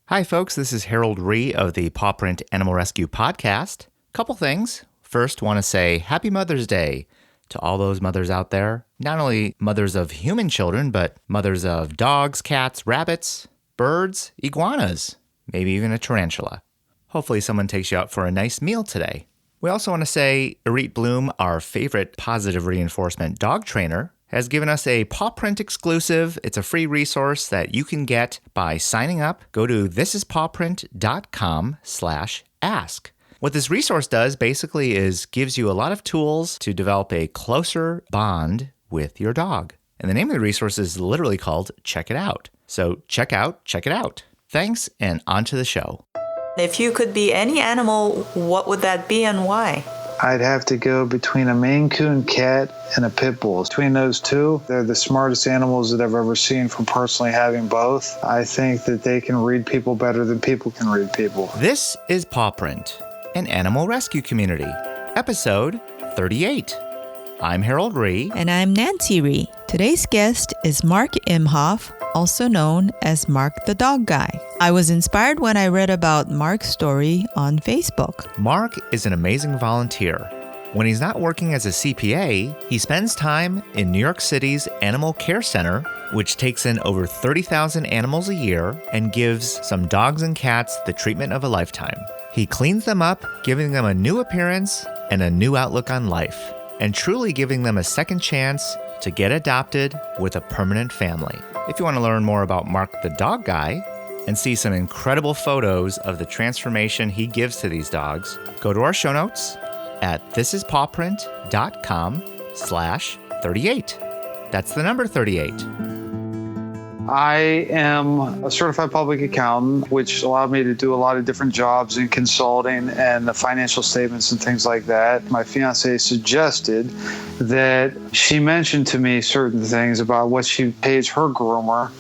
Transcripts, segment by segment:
Hi, folks. This is Harold Ree of the Paw Print Animal Rescue Podcast. Couple things. First, want to say Happy Mother's Day to all those mothers out there. Not only mothers of human children, but mothers of dogs, cats, rabbits, birds, iguanas, maybe even a tarantula. Hopefully someone takes you out for a nice meal today. We also want to say Irit Bloom, our favorite positive reinforcement dog trainer, has given us a Paw Print exclusive. It's a free resource that you can get by signing up. Go to thisispawprint.com/ask. What this resource does basically is gives you a lot of tools to develop a closer bond with your dog. And the name of the resource is literally called Check It Out. So check it out. Thanks, and on to the show. If you could be any animal, what would that be and why? I'd have to go between a Maine Coon cat and a pit bull. Between those two, they're the smartest animals that I've ever seen from personally having both. I think that they can read people better than people can read people. This is Paw Print, an animal rescue community, episode 38. I'm Harold Ree. And I'm Nancy Ree. Today's guest is Mark Imhof, also known as Mark the Dog Guy. I was inspired when I read about Mark's story on Facebook. Mark is an amazing volunteer. When he's not working as a CPA, he spends time in New York City's Animal Care Center, which takes in over 30,000 animals a year and gives some dogs and cats the treatment of a lifetime. He cleans them up, giving them a new appearance and a new outlook on life, and truly giving them a second chance to get adopted with a permanent family. If you want to learn more about Mark the Dog Guy and see some incredible photos of the transformation he gives to these dogs, go to our show notes at thisispawprint.com/38. That's the number 38. I am a certified public accountant, which allowed me to do a lot of different jobs in consulting and the financial statements and things like that. My fiance suggested that she mentioned to me certain things about what she pays her groomer.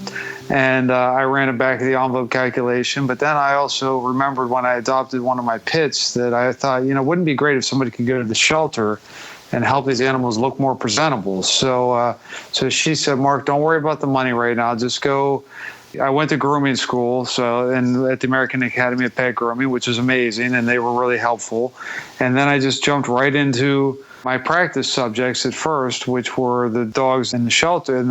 And I ran a back of the envelope calculation. But then I also remembered when I adopted one of my pits that I thought, wouldn't it be great if somebody could go to the shelter and help these animals look more presentable. So she said, Mark, don't worry about the money right now. Just go. I went to grooming school, and at the American Academy of Pet Grooming, which is amazing, and they were really helpful. And then I just jumped right into my practice subjects at first, which were the dogs in the shelter at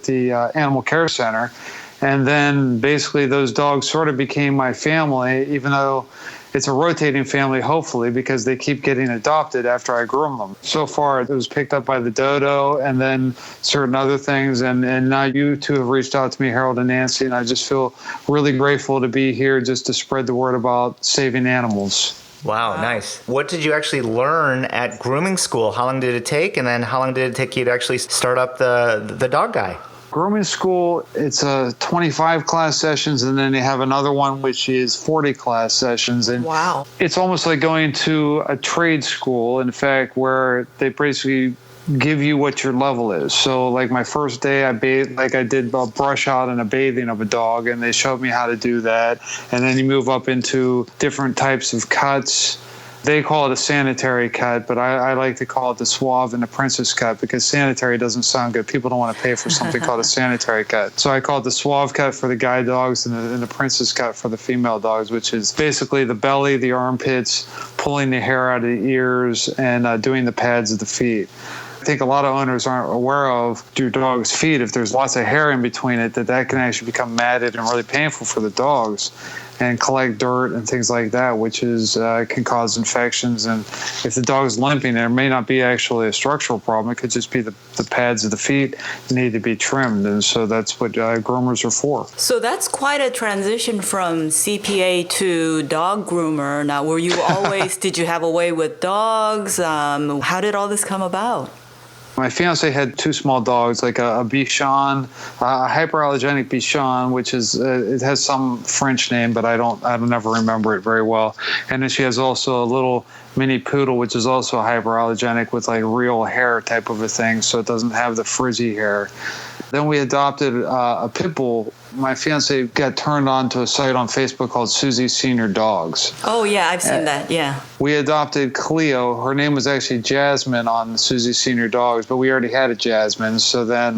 the Animal Care Center. And then basically those dogs sort of became my family, even though it's a rotating family, hopefully, because they keep getting adopted after I groom them. So far, it was picked up by the Dodo and then certain other things. And now you two have reached out to me, Harold and Nancy, and I just feel really grateful to be here just to spread the word about saving animals. Wow, nice. What did you actually learn at grooming school? How long did it take? And then how long did it take you to actually start up the Dog Guy? Grooming school, it's 25 class sessions, and then they have another one which is 40 class sessions. And wow. It's almost like going to a trade school, in fact, where they basically give you what your level is. So like my first day, I bathed, like I did a brush out and a bathing of a dog, and they showed me how to do that. And then you move up into different types of cuts. They call it a sanitary cut, but I like to call it the suave and the princess cut because sanitary doesn't sound good. People don't want to pay for something called a sanitary cut. So I call it the suave cut for the guy dogs and the princess cut for the female dogs, which is basically the belly, the armpits, pulling the hair out of the ears, and doing the pads of the feet. I think a lot of owners aren't aware of your dog's feet. If there's lots of hair in between it, that can actually become matted and really painful for the dogs and collect dirt and things like that, which is can cause infections. And if the dog's limping, there may not be actually a structural problem. It could just be the pads of the feet need to be trimmed. And so that's what groomers are for. So that's quite a transition from CPA to dog groomer. Now, were you always, did you have a way with dogs? How did all this come about? My fiance had two small dogs, like a Bichon, a hyperallergenic Bichon, which is it has some French name, but I don't never remember it very well. And then she has also a little mini poodle, which is also hyperallergenic with like real hair type of a thing, so it doesn't have the frizzy hair. Then we adopted a pit bull My fiance got turned on to a site on Facebook called Susie's Senior Dogs. Oh, yeah, I've seen that, yeah. We adopted Cleo. Her name was actually Jasmine on Susie's Senior Dogs, but we already had a Jasmine. So then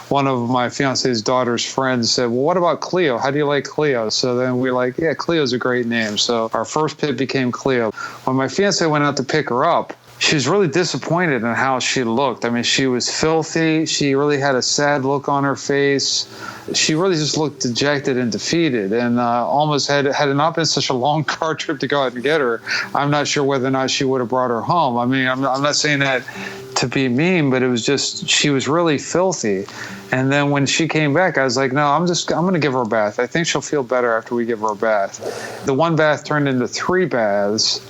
one of my fiance's daughter's friends said, well, what about Cleo? How do you like Cleo? So then we were like, yeah, Cleo's a great name. So our first pit became Cleo. When my fiance went out to pick her up, she was really disappointed in how she looked. I mean, she was filthy. She really had a sad look on her face. She really just looked dejected and defeated, and almost had it not been such a long car trip to go out and get her, I'm not sure whether or not she would have brought her home. I mean, I'm not saying that to be mean, but it was just, she was really filthy. And then when she came back, I was like, no, I'm going to give her a bath. I think she'll feel better after we give her a bath. The one bath turned into 3 baths.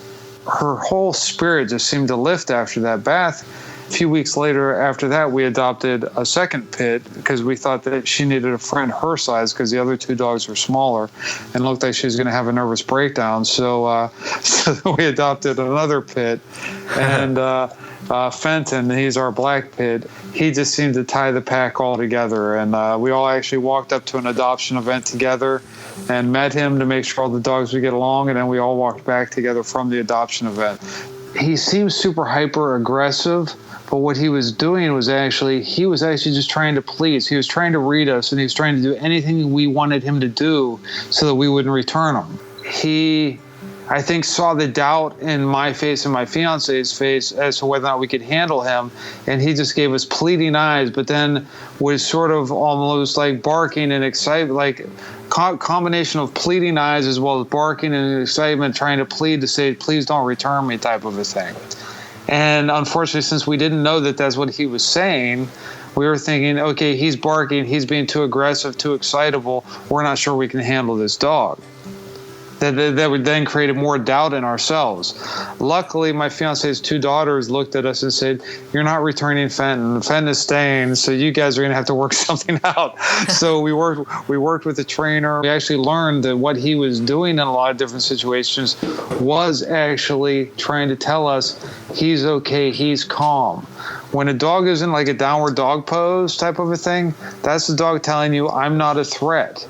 Her whole spirit just seemed to lift after that bath. A few weeks later, after that, we adopted a second pit because we thought that she needed a friend her size because the other 2 dogs were smaller and looked like she was going to have a nervous breakdown. So we adopted another pit. And Fenton, he's our black pit, he just seemed to tie the pack all together. And we all actually walked up to an adoption event together and met him to make sure all the dogs would get along, and then we all walked back together from the adoption event. He seemed super hyper aggressive, but what he was doing was actually just trying to please. He was trying to read us, and he was trying to do anything we wanted him to do so that we wouldn't return him. He, I think, saw the doubt in my face and my fiance's face as to whether or not we could handle him, and he just gave us pleading eyes, but then was sort of almost like barking and excitement, like combination of pleading eyes as well as barking and excitement, trying to plead to say, please don't return me, type of a thing. And unfortunately, since we didn't know that that's what he was saying, we were thinking, okay, he's barking, he's being too aggressive, too excitable, we're not sure we can handle this dog. That would then create more doubt in ourselves. Luckily, my fiance's 2 daughters looked at us and said, you're not returning Fenton. Fenton is staying, so you guys are going to have to work something out. So we worked with the trainer. We actually learned that what he was doing in a lot of different situations was actually trying to tell us he's okay, he's calm. When a dog is in like a downward dog pose type of a thing, that's the dog telling you, I'm not a threat.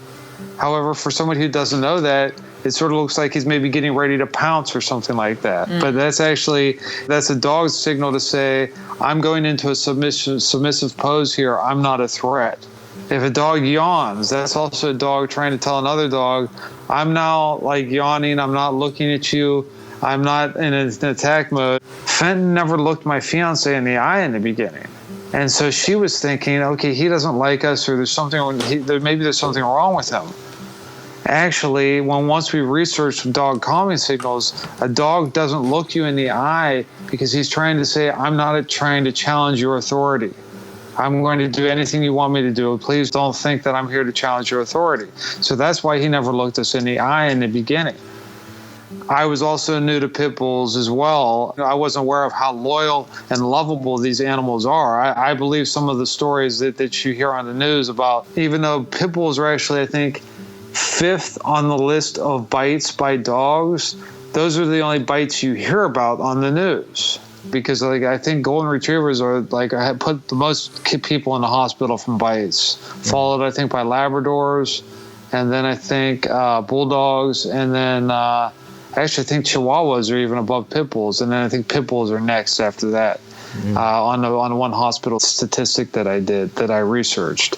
However, for somebody who doesn't know that, it sort of looks like he's maybe getting ready to pounce or something like that. But that's a dog's signal to say, I'm going into a submissive pose here. I'm not a threat. If a dog yawns, that's also a dog trying to tell another dog, I'm now like yawning. I'm not looking at you. I'm not in an attack mode. Fenton never looked my fiance in the eye in the beginning. And so she was thinking, okay, he doesn't like us, or maybe there's something wrong with him. Actually, once we researched dog calming signals, a dog doesn't look you in the eye because he's trying to say, I'm not trying to challenge your authority. I'm going to do anything you want me to do. Please don't think that I'm here to challenge your authority. So that's why he never looked us in the eye in the beginning. I was also new to pit bulls as well. I wasn't aware of how loyal and lovable these animals are. I believe some of the stories that you hear on the news about, even though pit bulls are actually, I think, 5th on the list of bites by dogs, those are the only bites you hear about on the news. Because I think golden retrievers are I have put the most people in the hospital from bites, followed I think by Labradors, and then I think bulldogs, and then actually I think Chihuahuas are even above pit bulls, and then I think pit bulls are next after that. On the one hospital statistic that I researched.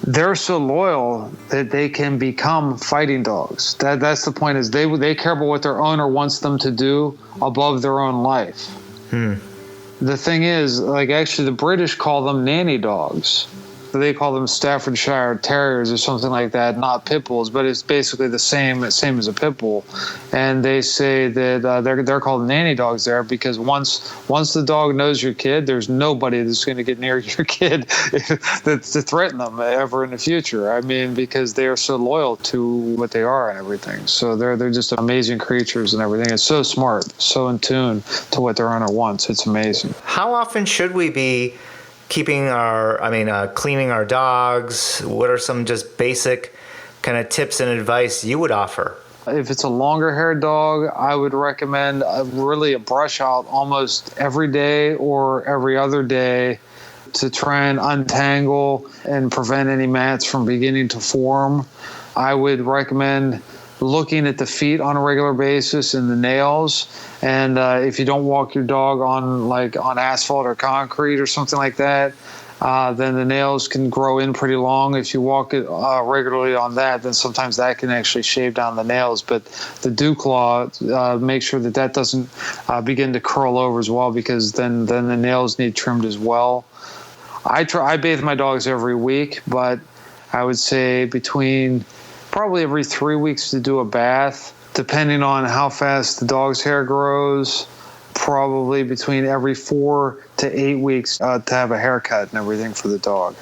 They're so loyal that they can become fighting dogs. That's the point, is they care about what their owner wants them to do above their own life. The thing is, actually the British call them nanny dogs. They call them Staffordshire Terriers or something like that, not pit bulls, but it's basically the same as a pit bull. And they say that they're called nanny dogs there because once the dog knows your kid, there's nobody that's going to get near your kid that's to threaten them ever in the future. I mean, because they are so loyal to what they are and everything. So they're just amazing creatures and everything. It's so smart, so in tune to what their owner wants. It's amazing. How often should we be cleaning our dogs? What are some just basic kind of tips and advice you would offer? If it's a longer haired dog, I would recommend really a brush out almost every day or every other day. to try and untangle and prevent any mats from beginning to form. I would recommend looking at the feet on a regular basis and the nails. And if you don't walk your dog on asphalt or concrete or something like that, then the nails can grow in pretty long. If you walk it regularly on that, then sometimes that can actually shave down the nails. But the dew claw, make sure that doesn't begin to curl over as well, because then the nails need trimmed as well. I bathe my dogs every week, but I would say between probably every 3 weeks to do a bath, depending on how fast the dog's hair grows. Probably between every 4 to 8 weeks to have a haircut and everything for the dog.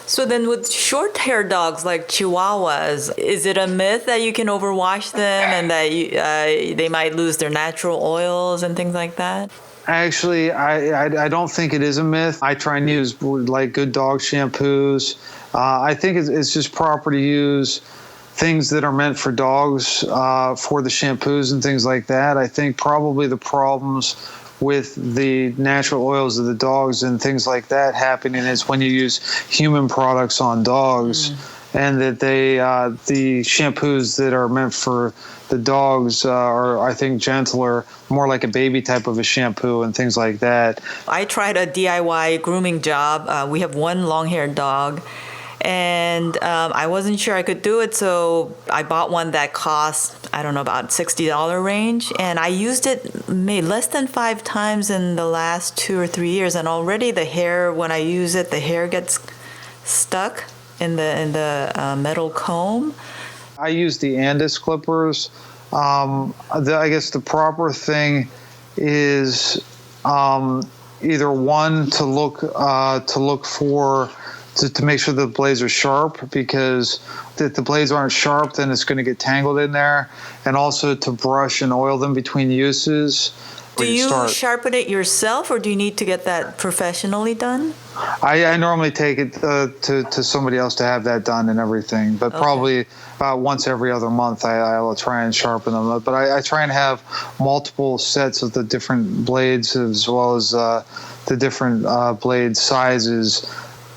So then with short-haired dogs like Chihuahuas, is it a myth that you can overwash them and that they might lose their natural oils and things like that? Actually, I don't think it is a myth. I try and use like good dog shampoos. I think it's just proper to use things that are meant for dogs for the shampoos and things like that. I think probably the problems with the natural oils of the dogs and things like that happening is when you use human products on dogs, and that the shampoos that are meant for the dogs are, I think, gentler, more like a baby type of a shampoo and things like that. I tried a DIY grooming job. We have one long-haired dog, and I wasn't sure I could do it, so I bought one that cost, I don't know, about $60 range, and I used it maybe less than 5 times in the last 2 or 3 years, and already the hair, when I use it, the hair gets stuck in the metal comb. I use the Andis Clippers. I guess the proper thing is either one to look for to make sure the blades are sharp, because if the blades aren't sharp, then it's going to get tangled in there, and also to brush and oil them between uses. Do you sharpen it yourself, or do you need to get that professionally done? I normally take it to somebody else to have that done and everything, but probably about once every other month I'll try and sharpen them. But I try and have multiple sets of the different blades, as well as the different blade sizes.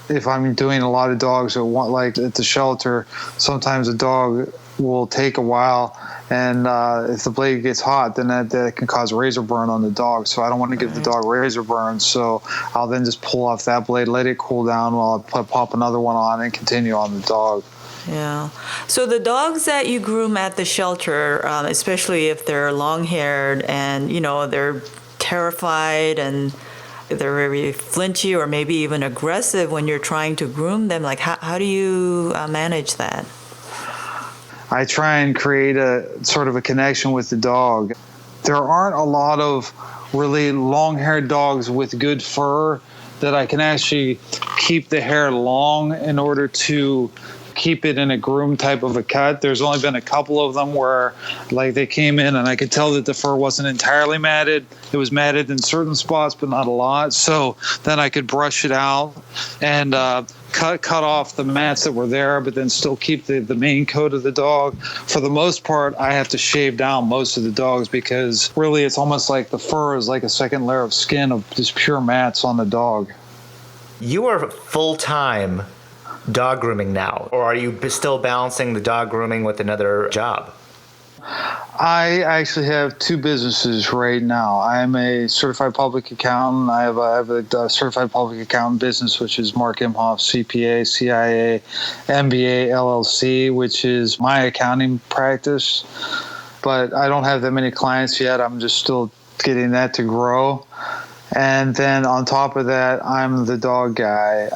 If I'm doing a lot of dogs like at the shelter, sometimes a dog will take a while, and if the blade gets hot, then that can cause razor burn on the dog. So I don't want to give the dog razor burn, so I'll then just pull off that blade, let it cool down while I pop another one on and continue on the dog. Yeah. So the dogs that you groom at the shelter, especially if they're long-haired and, they're terrified and they're very flinchy or maybe even aggressive when you're trying to groom them, like how do you manage that? I try and create a sort of a connection with the dog. There aren't a lot of really long-haired dogs with good fur that I can actually keep the hair long in order to keep it in a groom type of a cut. There's only been a couple of them where they came in and I could tell that the fur wasn't entirely matted. It was matted in certain spots, but not a lot. So then I could brush it out and cut off the mats that were there, but then still keep the main coat of the dog. For the most part, I have to shave down most of the dogs, because really it's almost like the fur is like a second layer of skin of just pure mats on the dog. You are full-time dog grooming now, or are you still balancing the dog grooming with another job? I actually have 2 businesses right now. I'm a certified public accountant. I have a certified public accountant business, which is Mark Imhof, CPA, CIA, MBA, LLC, which is my accounting practice. But I don't have that many clients yet. I'm just still getting that to grow. And then on top of that, I'm the dog guy.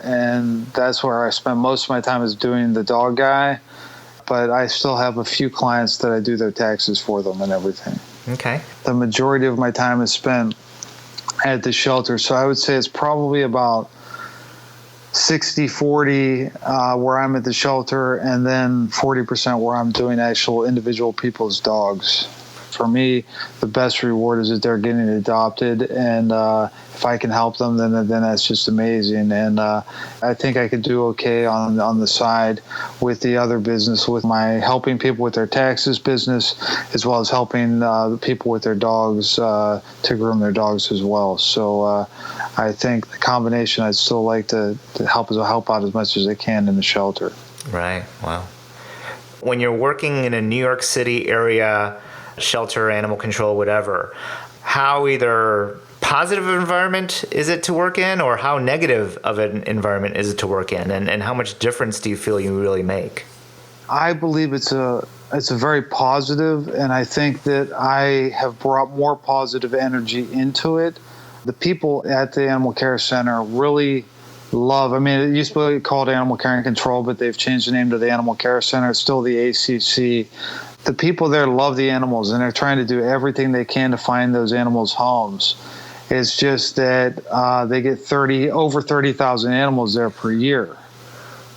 And that's where I spend most of my time, is doing the dog guy. But I still have a few clients that I do their taxes for them and everything. Okay. The majority of my time is spent at the shelter. So I would say it's probably about 60-40 where I'm at the shelter, and then 40% where I'm doing actual individual people's dogs. For me, the best reward is that they're getting adopted, and if I can help them, then that's just amazing. And I think I could do okay on the side with the other business, with my helping people with their taxes business, as well as helping people with their dogs to groom their dogs as well. So I think the combination, I'd still like to help out as much as I can in the shelter. Right. Wow. When you're working in a New York City area, shelter, animal control, whatever, how either positive environment is it to work in, or how negative of an environment is it to work in, and how much difference do you feel you really make? I believe it's a very positive, and I think that I have brought more positive energy into it. The people at the animal care center really love, I mean, it used to be called Animal Care and Control, but they've changed the name to the Animal Care Center. It's still the ACC. The people there love the animals, and they're trying to do everything they can to find those animals homes. It's just that they get over 30,000 animals there per year.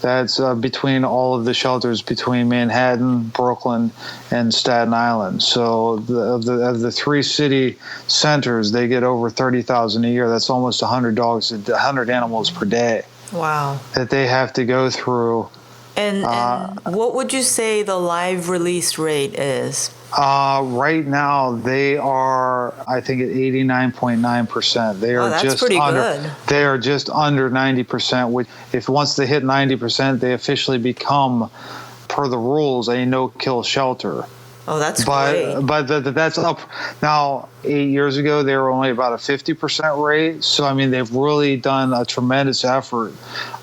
That's between all of the shelters between Manhattan, Brooklyn, and Staten Island. So of the three city centers, they get over 30,000 a year. That's almost 100 animals per day. Wow. That they have to go through. And what would you say the live release rate is? Right now, they are, I think, at 89.9%. They are that's pretty good. They are just under 90%. Which, if once they hit 90%, they officially become, per the rules, a no-kill shelter. Oh, that's great. But that's up. Now, 8 years ago, they were only about a 50% rate. So, I mean, they've really done a tremendous effort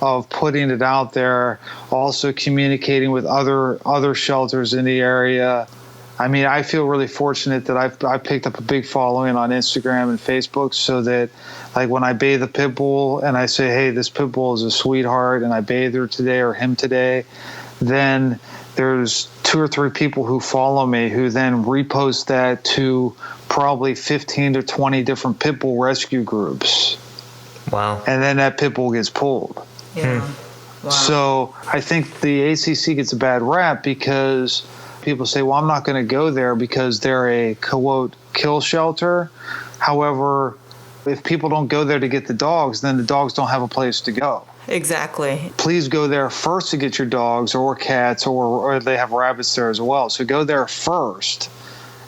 of putting it out there, also communicating with other shelters in the area. I mean, I feel really fortunate that I've picked up a big following on Instagram and Facebook, so that, like, when I bathe a pit bull and I say, hey, this pit bull is a sweetheart, and I bathed her today or him today, then there's 2 or 3 people who follow me who then repost that to probably 15 to 20 different pit bull rescue groups. Wow. And then that pit bull gets pulled. Yeah. Wow. So I think the ACC gets a bad rap because people say, well, I'm not going to go there because they're a, quote, kill shelter. However, if people don't go there to get the dogs, then the dogs don't have a place to go. Exactly. Please go there first to get your dogs or cats, or they have rabbits there as well. So go there first.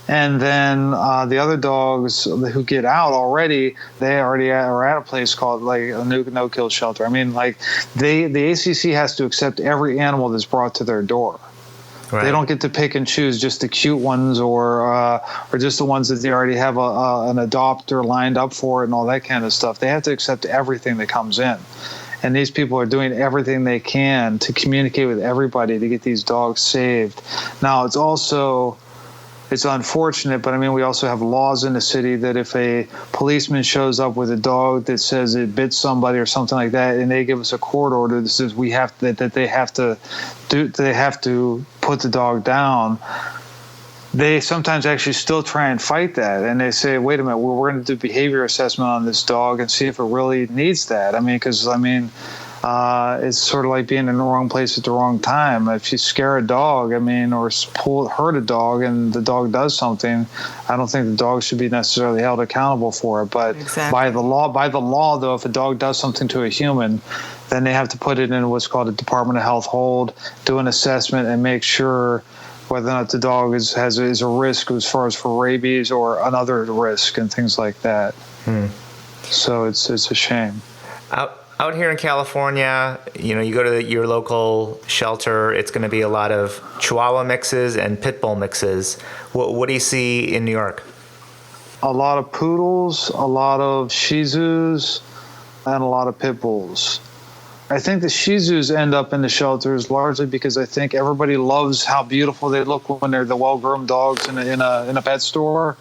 And then the other dogs who get out already, they already are at a place called like a no-kill shelter. I mean, like the ACC has to accept every animal that's brought to their door. Right. They don't get to pick and choose just the cute ones or just the ones that they already have an adopter lined up for it and all that kind of stuff. They have to accept everything that comes in. And these people are doing everything they can to communicate with everybody to get these dogs saved. Now, it's unfortunate, but I mean, we also have laws in the city that if a policeman shows up with a dog that says it bit somebody or something like that, and they give us a court order that says they have to put the dog down, they sometimes actually still try and fight that. And they say, wait a minute, we're going to do behavior assessment on this dog and see if it really needs that. I mean, because, it's sort of like being in the wrong place at the wrong time. If you scare a dog, or hurt a dog and the dog does something, I don't think the dog should be necessarily held accountable for it. But exactly. by the law, though, if a dog does something to a human, then they have to put it in what's called a Department of Health hold, do an assessment, and make sure whether or not the dog is a risk as far as for rabies or another risk and things like that. So it's a shame. Out here in California, you go to your local shelter, it's going to be a lot of Chihuahua mixes and Pit Bull mixes. What do you see in New York? A lot of poodles, a lot of Shih Tzus, and a lot of Pit Bulls. I think the Shih Tzus end up in the shelters largely because I think everybody loves how beautiful they look when they're the well-groomed dogs in a pet store,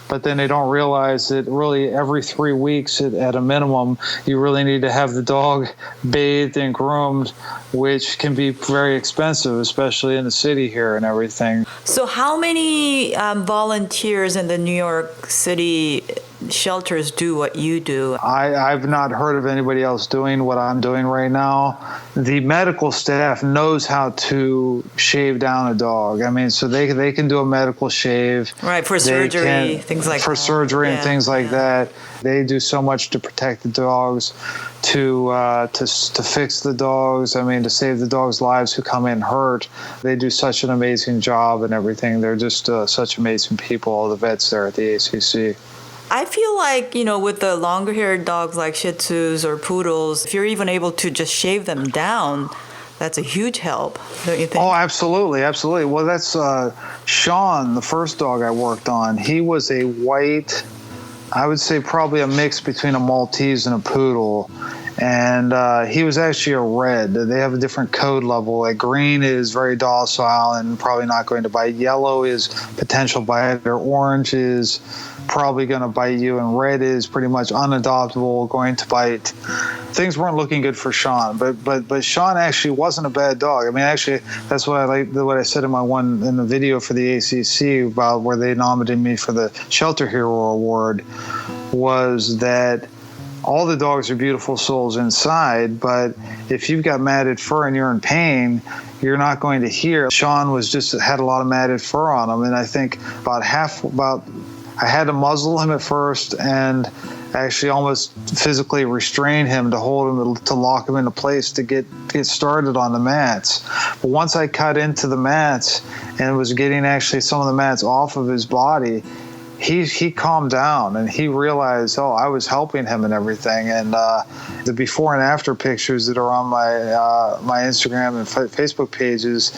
but then they don't realize that really every 3 weeks at a minimum, you really need to have the dog bathed and groomed, which can be very expensive, especially in the city here and everything. So how many volunteers in the New York City shelters do what you do. I've not heard of anybody else doing what I'm doing right now. The medical staff knows how to shave down a dog. I mean, so they can do a medical shave. Right, for surgery, things like that. For surgery and things like that. They do so much to protect the dogs, to fix the dogs. I mean, to save the dogs' lives who come in hurt. They do such an amazing job and everything. They're just such amazing people, all the vets there at the ACC. I feel like, with the longer-haired dogs like Shih Tzus or Poodles, if you're even able to just shave them down, that's a huge help, don't you think? Oh, absolutely, absolutely. Well, that's Sean, the first dog I worked on. He was a white, I would say probably a mix between a Maltese and a Poodle. And he was actually a red. They have a different code level. Like green is very docile and probably not going to bite. Yellow is potential bite, or orange is probably going to bite you, and red is pretty much unadoptable, going to bite. Things weren't looking good for Sean, but Sean actually wasn't a bad dog. I mean, actually, that's what what I said in the video for the ACC about where they nominated me for the Shelter Hero Award, was that all the dogs are beautiful souls inside, but if you've got matted fur and you're in pain, you're not going to hear. Sean had a lot of matted fur on him, and I think I had to muzzle him at first and actually almost physically restrain him to hold him, to lock him into place to get started on the mats. But once I cut into the mats and was getting actually some of the mats off of his body, he calmed down and he realized, I was helping him and everything. And the before and after pictures that are on my Instagram and Facebook pages,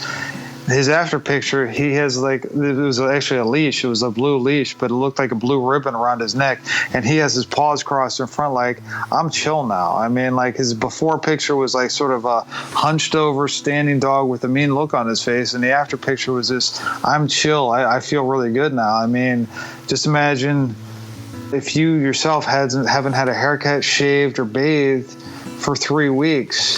his after picture, he has it was actually a leash. It was a blue leash, but it looked like a blue ribbon around his neck. And he has his paws crossed in front, like, I'm chill now. I mean, like his before picture was like sort of a hunched over standing dog with a mean look on his face. And the after picture was this, I'm chill. I feel really good now. I mean, just imagine if you yourself haven't had a haircut, shaved, or bathed for 3 weeks,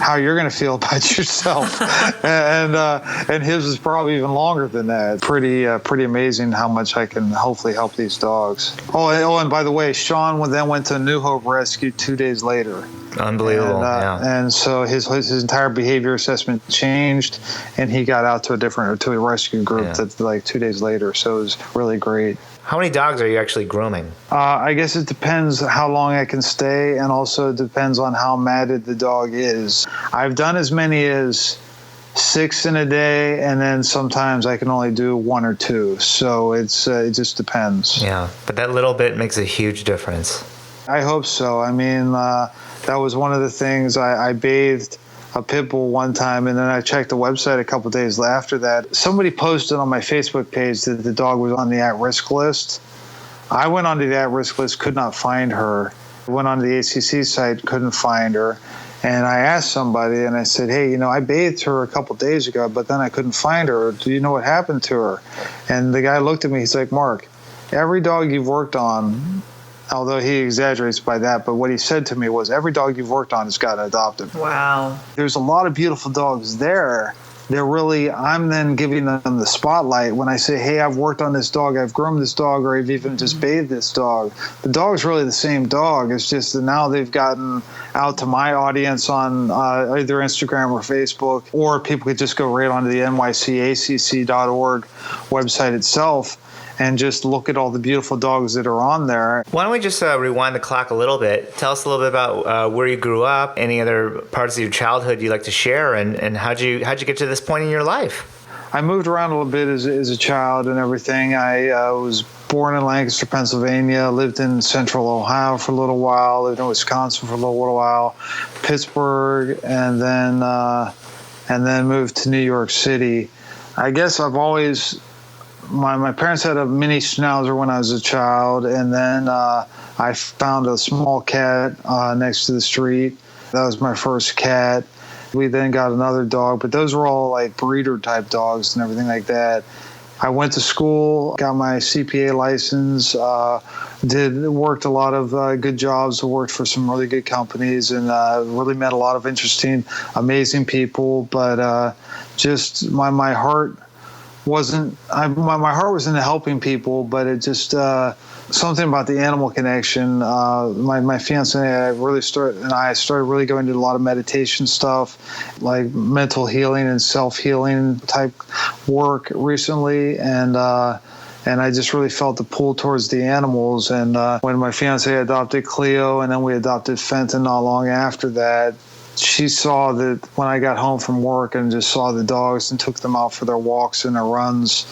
how you're going to feel about yourself. and his is probably even longer than that. Pretty amazing how much I can hopefully help these dogs. And by the way, Sean then went to New Hope Rescue 2 days later. Unbelievable. And so his entire behavior assessment changed, and he got out to a rescue group that like 2 days later. So it was really great. How many dogs are you actually grooming? I guess it depends how long I can stay, and also it depends on how matted the dog is. I've done as many as 6 in a day, and then sometimes I can only do 1 or 2. So it just depends. Yeah, but that little bit makes a huge difference. I hope so. I mean, that was one of the things. I bathed a pit bull one time, and then I checked the website a couple of days after that. Somebody posted on my Facebook page that the dog was on the at-risk list. I went onto the at-risk list, could not find her. I went onto the ACC site, couldn't find her. And I asked somebody, and I said, hey, I bathed her a couple of days ago, but then I couldn't find her. Do you know what happened to her? And the guy looked at me, he's like, Mark, every dog you've worked on, although he exaggerates by that, but what he said to me was, every dog you've worked on has gotten adopted. Wow. There's a lot of beautiful dogs there. I'm then giving them the spotlight when I say, hey, I've worked on this dog, I've groomed this dog, or I've even just bathed this dog. The dog's really the same dog. It's just that now they've gotten out to my audience on either Instagram or Facebook, or people could just go right onto the NYCACC.org website itself and just look at all the beautiful dogs that are on there. Why don't we just rewind the clock a little bit? Tell us a little bit about where you grew up, any other parts of your childhood you'd like to share, and how'd you get to this point in your life? I moved around a little bit as a child and everything. I was born in Lancaster, Pennsylvania, lived in central Ohio for a little while, lived in Wisconsin for a little while, Pittsburgh, and then moved to New York City. I guess I've always... My parents had a mini schnauzer when I was a child, and then I found a small cat next to the street. That was my first cat. We then got another dog, but those were all like breeder type dogs and everything like that. I went to school, got my CPA license, worked a lot of good jobs, worked for some really good companies, and really met a lot of interesting, amazing people. But just my heart my heart was into helping people, but it just something about the animal connection. My fiance and I started really going to a lot of meditation stuff, like mental healing and self-healing type work recently, and I just really felt the pull towards the animals. And when my fiance adopted Cleo, and then we adopted Fenton not long after that, she saw that when I got home from work and just saw the dogs and took them out for their walks and their runs,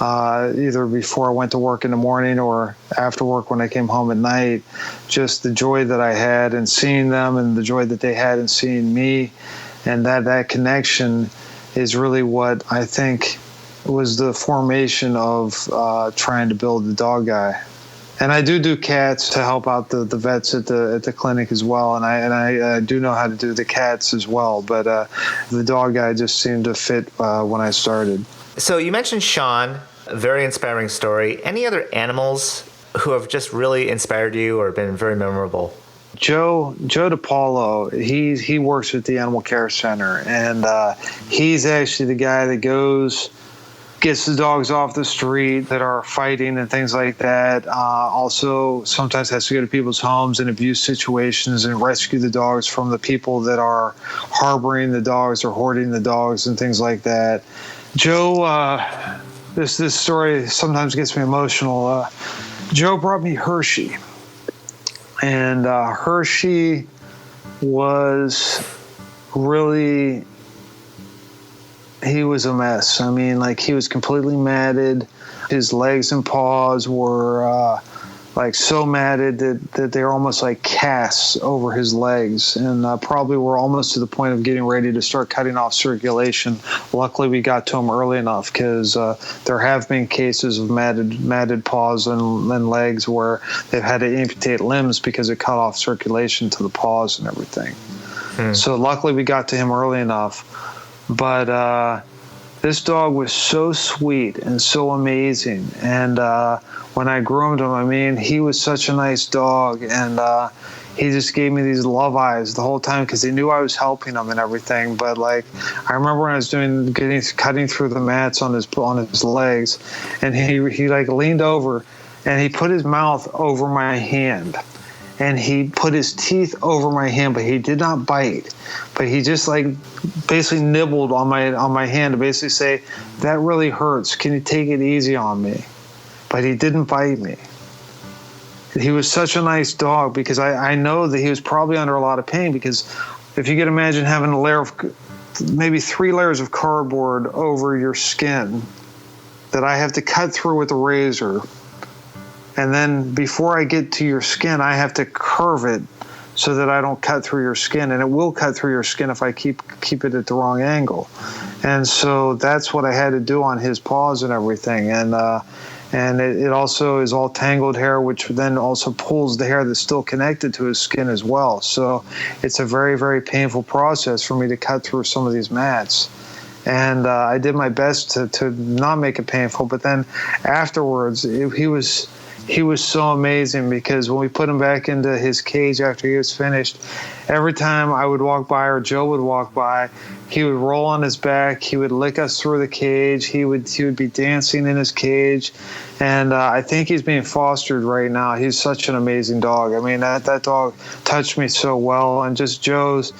either before I went to work in the morning or after work when I came home at night, just the joy that I had in seeing them and the joy that they had in seeing me, and that connection is really what I think was the formation of trying to build the dog guy. And I do cats to help out the vets at the clinic as well, and I do know how to do the cats as well. But the dog guy just seemed to fit when I started. So you mentioned Sean, a very inspiring story. Any other animals who have just really inspired you or been very memorable? Joe DiPaolo, he works at the Animal Care Center, and he's actually the guy that gets the dogs off the street that are fighting and things like that. Also, sometimes has to go to people's homes in abuse situations and rescue the dogs from the people that are harboring the dogs or hoarding the dogs and things like that. Joe, this story sometimes gets me emotional. Joe brought me Hershey, and Hershey was really... he was a mess. I mean, like, he was completely matted. His legs and paws were like so matted that they were almost like casts over his legs, and probably were almost to the point of getting ready to start cutting off circulation. Luckily, we got to him early enough, because there have been cases of matted paws and legs where they've had to amputate limbs because it cut off circulation to the paws and everything. So luckily, we got to him early enough. But this dog was so sweet and so amazing. And when I groomed him, I mean, he was such a nice dog. And he just gave me these love eyes the whole time, because he knew I was helping him and everything. But, like, I remember when I was cutting through the mats on his legs, and he like leaned over and he put his mouth over my hand. And he put his teeth over my hand, but he did not bite. But he just, like, basically nibbled on my hand to basically say, "That really hurts. Can you take it easy on me?" But he didn't bite me. He was such a nice dog, because I know that he was probably under a lot of pain, because if you could imagine having maybe 3 layers of cardboard over your skin that I have to cut through with a razor. And then before I get to your skin, I have to curve it so that I don't cut through your skin. And it will cut through your skin if I keep it at the wrong angle. And so that's what I had to do on his paws and everything. And it also is all tangled hair, which then also pulls the hair that's still connected to his skin as well. So it's a very, very painful process for me to cut through some of these mats. And I did my best to not make it painful. But then afterwards, he was so amazing, because when we put him back into his cage after he was finished, every time I would walk by or Joe would walk by, he would roll on his back. He would lick us through the cage. He would be dancing in his cage. And I think he's being fostered right now. He's such an amazing dog. I mean, that dog touched me so well. And just Joe's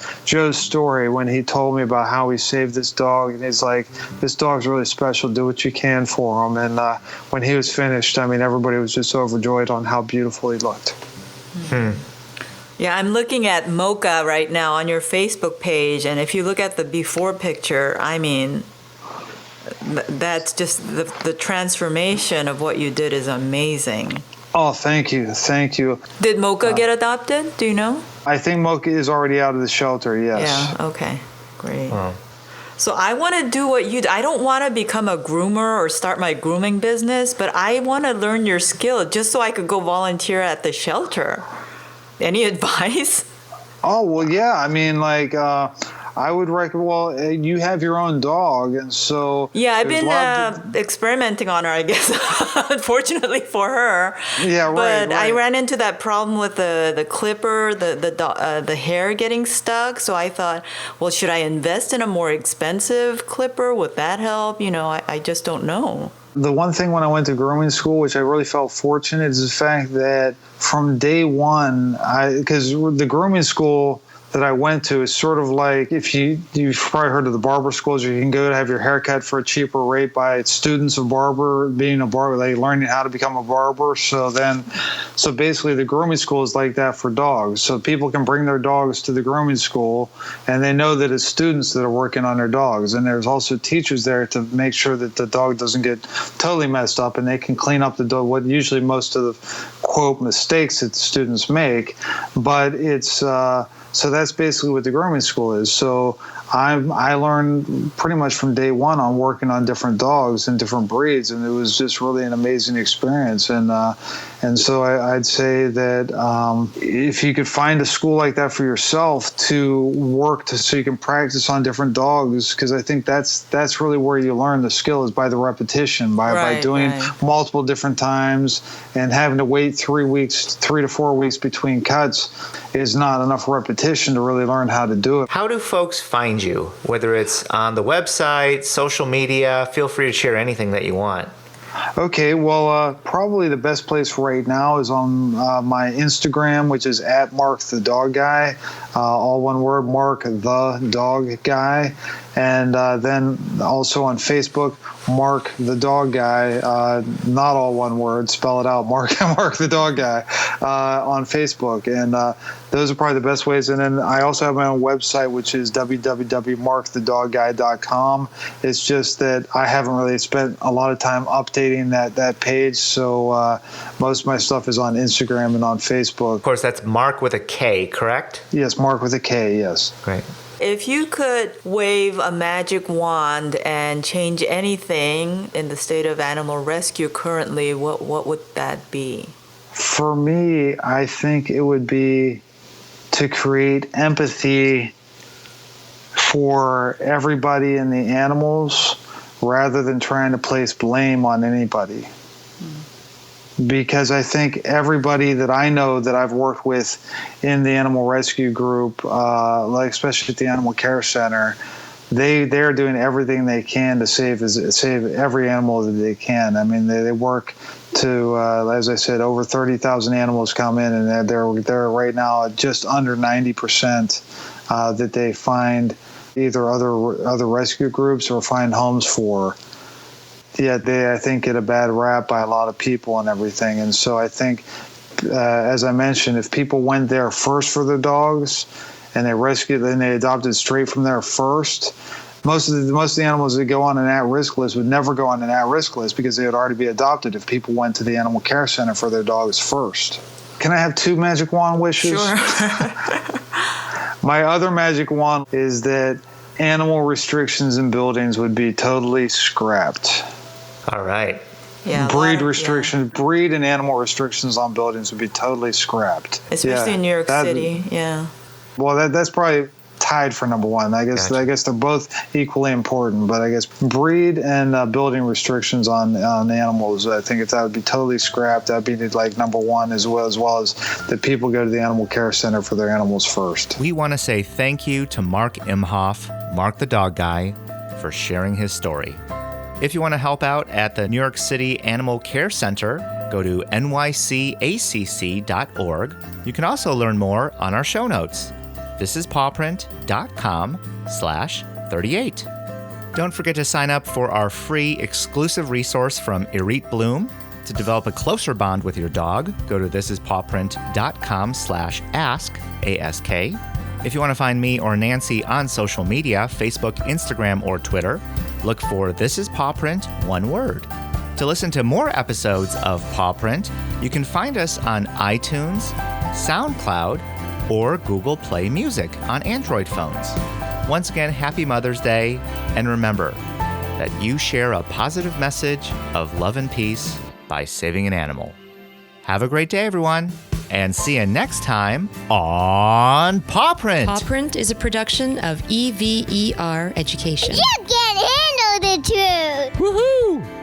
story when he told me about how he saved this dog. And he's like, "This dog's really special. Do what you can for him." And when he was finished, I mean, everybody was just overjoyed on how beautiful he looked. Yeah, I'm looking at Mocha right now on your Facebook page, and if you look at the before picture, I mean, that's just the transformation of what you did is amazing. Oh, thank you. Did Mocha get adopted? Do you know? I think Mocha is already out of the shelter, yes. Yeah, okay, great. So I want to do what you do. I don't want to become a groomer or start my grooming business, but I want to learn your skill just so I could go volunteer at the shelter. Any advice? Oh, well, yeah. I mean, like, I would recommend, well, you have your own dog, and so... Yeah, I've been experimenting on her, I guess, unfortunately for her. Yeah, right. But I ran into that problem with the clipper, the hair getting stuck. So I thought, well, should I invest in a more expensive clipper? Would that help? I just don't know. The one thing when I went to grooming school, which I really felt fortunate, is the fact that from day one, because the grooming school that I went to is sort of like, if you've probably heard of the barber schools, you can go to have your hair cut for a cheaper rate by students of being a barber, like learning how to become a barber. So basically the grooming school is like that for dogs. So people can bring their dogs to the grooming school, and they know that it's students that are working on their dogs. And there's also teachers there to make sure that the dog doesn't get totally messed up, and they can clean up the dog, what usually most of the quote mistakes that the students make. But it's so that's basically what the grooming school is. So I learned pretty much from day one on working on different dogs and different breeds, and it was just really an amazing experience. And so I'd say that if you could find a school like that for yourself to work so you can practice on different dogs, because I think that's really where you learn the skill, is by the repetition, by doing multiple different times, and having to wait 3 to 4 weeks between cuts is not enough repetition to really learn how to do it. How do folks find you? Whether it's on the website, social media, feel free to share anything that you want. Okay, well, probably the best place right now is on my Instagram, which is at Mark the Dog Guy, all one word, Mark the Dog Guy. And then also on Facebook, Mark the Dog Guy, not all one word, spell it out, Mark the Dog Guy on Facebook. And those are probably the best ways. And then I also have my own website, which is www.markthedogguy.com. It's just that I haven't really spent a lot of time updating that page. So most of my stuff is on Instagram and on Facebook. Of course, that's Mark with a K, correct? Yes, Mark with a K, yes. Great. If you could wave a magic wand and change anything in the state of animal rescue currently, what would that be? For me, I think it would be to create empathy for everybody and the animals rather than trying to place blame on anybody. Because I think everybody that I know that I've worked with in the animal rescue group, like especially at the animal care center, they're doing everything they can to save every animal that they can. I mean, they work to, as I said, over 30,000 animals come in, and they're right now at just under 90% that they find either other rescue groups or find homes for. Yet they, I think, get a bad rap by a lot of people and everything. And so I think, as I mentioned, if people went there first for their dogs and they rescued, then they adopted straight from there first, most of the animals that go on an at-risk list would never go on an at-risk list because they would already be adopted if people went to the animal care center for their dogs first. Can I have 2 magic wand wishes? Sure. My other magic wand is that animal restrictions in buildings would be totally scrapped. All right. Yeah, breed and animal restrictions on buildings would be totally scrapped. Especially in New York City, yeah. Well, that's probably tied for number one. I guess they're both equally important, but I guess breed and building restrictions on animals, I think that would be totally scrapped. That'd be like number one, as well as that people go to the animal care center for their animals first. We want to say thank you to Mark Imhof, Mark the Dog Guy, for sharing his story. If you want to help out at the New York City Animal Care Center, go to nycacc.org. You can also learn more on our show notes. thisispawprint.com/38. Don't forget to sign up for our free exclusive resource from Irrit Bloom. To develop a closer bond with your dog, go to thisispawprint.com/ask, ASK. If you want to find me or Nancy on social media, Facebook, Instagram, or Twitter, look for This Is Paw Print, one word. To listen to more episodes of Paw Print, you can find us on iTunes, SoundCloud, or Google Play Music on Android phones. Once again, happy Mother's Day, and remember that you share a positive message of love and peace by saving an animal. Have a great day, everyone. And see you next time on Paw Print. Paw Print is a production of EVER Education. You can't handle the truth. Woohoo!